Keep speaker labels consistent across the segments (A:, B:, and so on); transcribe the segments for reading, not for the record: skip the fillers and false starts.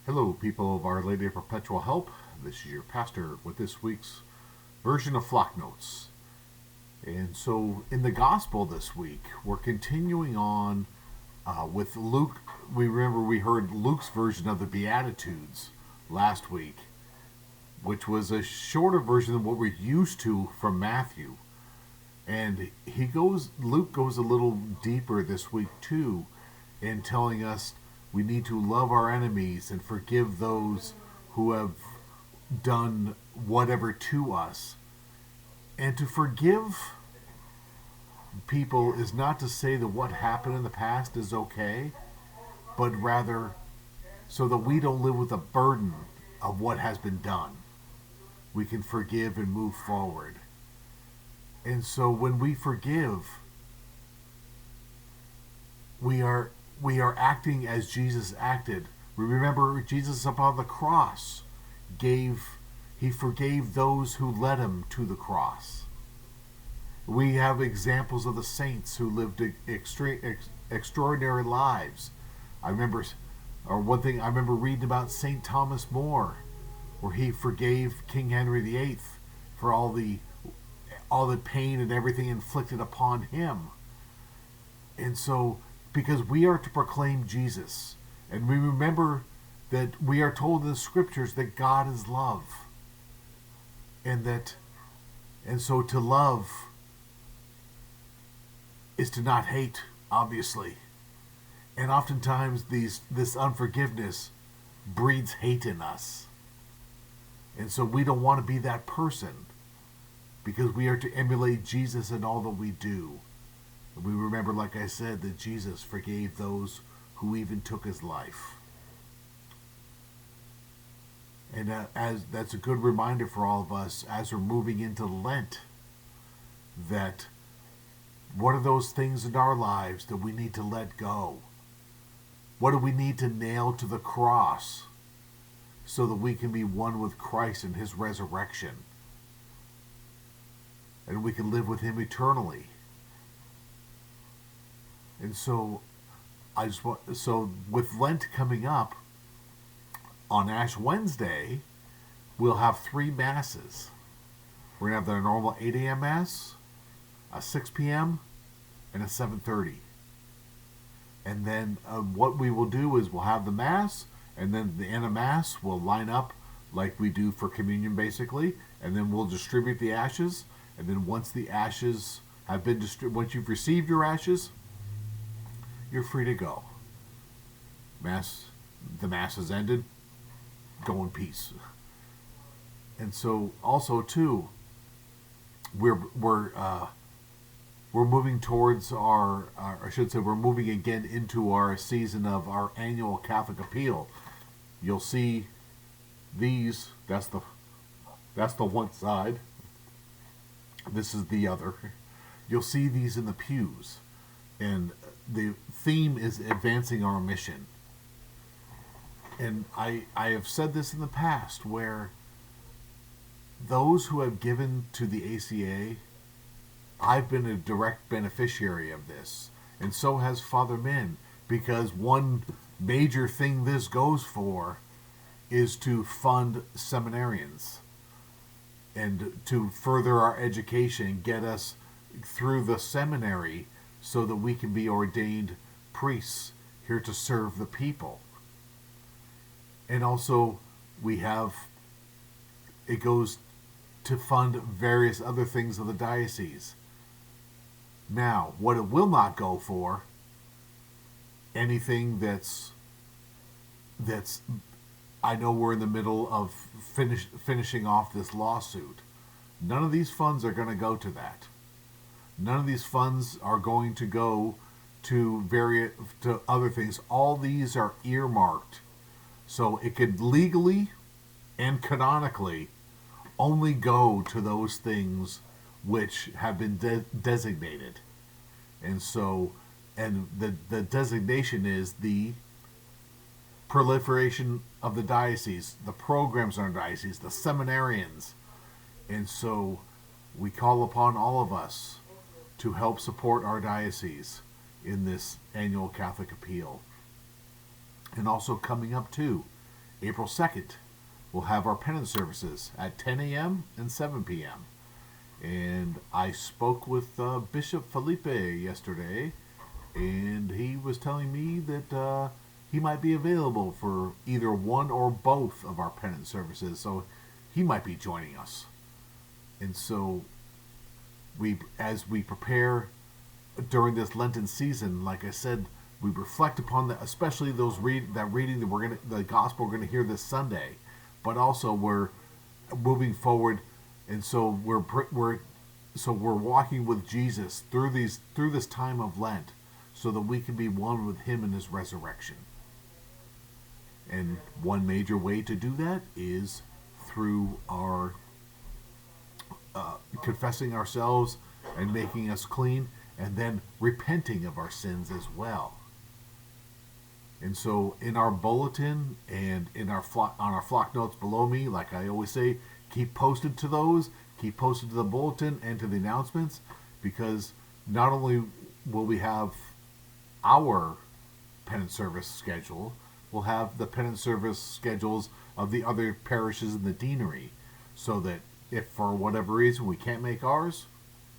A: Hello, people of Our Lady of Perpetual Help. This is your pastor with this week's version of Flock Notes. And so, in the Gospel this week, we're continuing on with Luke. We heard Luke's version of the Beatitudes last week, which was a shorter version than what we're used to from Matthew. And Luke goes a little deeper this week too, in telling us we need to love our enemies and forgive those who have done whatever to us. And to forgive people is not to say that what happened in the past is okay, but rather so that we don't live with the burden of what has been done. We can forgive and move forward. And so when we forgive, we are we are acting as Jesus acted. We remember Jesus upon the cross gave he forgave those who led him to the cross. We have examples of the saints who lived extraordinary lives. I remember, or one thing I remember reading about Saint Thomas More, where he forgave King Henry VIII for all the pain and everything inflicted upon him. And so, because we are to proclaim Jesus, and we remember that we are told in the scriptures that God is love, and so to love is to not hate, obviously. And oftentimes this unforgiveness breeds hate in us. And so we don't want to be that person, because we are to emulate Jesus in all that we do. And we remember, like I said, that Jesus forgave those who even took his life. And as that's a good reminder for all of us as we're moving into Lent, that what are those things in our lives that we need to let go? What do we need to nail to the cross so that we can be one with Christ in his resurrection? And we can live with him eternally. And so with Lent coming up, on Ash Wednesday, we'll have 3 masses. We're going to have the normal 8 a.m. mass, a 6 p.m., and a 7:30. And then what we will do is we'll have the mass, and then the end of mass will line up like we do for communion, basically, and then we'll distribute the ashes. And then once the ashes have been once you've received your ashes, you're free to go. The mass has ended. Go in peace. And so, also too, we're moving towards we're moving again into our season of our annual Catholic Appeal. You'll see these. That's the one side. This is the other. You'll see these in the pews, and the theme is advancing our mission. And I have said this in the past, where those who have given to the ACA, I've been a direct beneficiary of this, and so has Father Min, because one major thing this goes for is to fund seminarians and to further our education, get us through the seminary so that we can be ordained priests here to serve the people. And also, it goes to fund various other things of the diocese. Now, what it will not go for, anything that's I know we're in the middle of finishing off this lawsuit. None of these funds are going to go to that. None of these funds are going to go to other things. All these are earmarked, so it could legally and canonically only go to those things which have been designated. And so, and the designation is the proliferation of the diocese, the programs in our diocese, the seminarians. And so we call upon all of us to help support our diocese in this annual Catholic Appeal. And also coming up too April 2nd, we'll have our penance services at 10 a.m. and 7 p.m. And I spoke with Bishop Felipe yesterday, and he was telling me that he might be available for either one or both of our penance services, so he might be joining us. And so, as we prepare during this Lenten season, like I said, we reflect upon that, especially that reading that the gospel we're gonna hear this Sunday, but also we're moving forward, and so we're walking with Jesus through this time of Lent, so that we can be one with Him in His resurrection. And one major way to do that is through our confessing ourselves and making us clean, and then repenting of our sins as well. And so, in our bulletin and on our flock notes below me, like I always say, keep posted to those, keep posted to the bulletin and to the announcements, because not only will we have our penance service schedule, we'll have the penance service schedules of the other parishes in the deanery, so that if for whatever reason we can't make ours,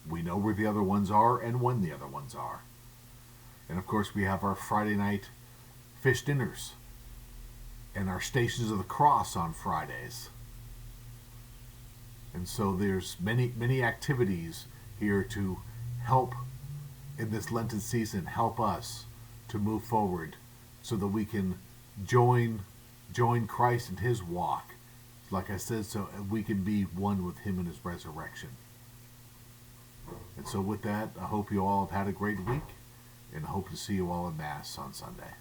A: we know where the other ones are and when the other ones are. And of course, we have our Friday night fish dinners and our Stations of the Cross on Fridays. And so there's many activities here to help in this Lenten season, help us to move forward so that we can join Christ in His walk, like I said, so we can be one with Him in His resurrection. And so with that, I hope you all have had a great week, and I hope to see you all in Mass on Sunday.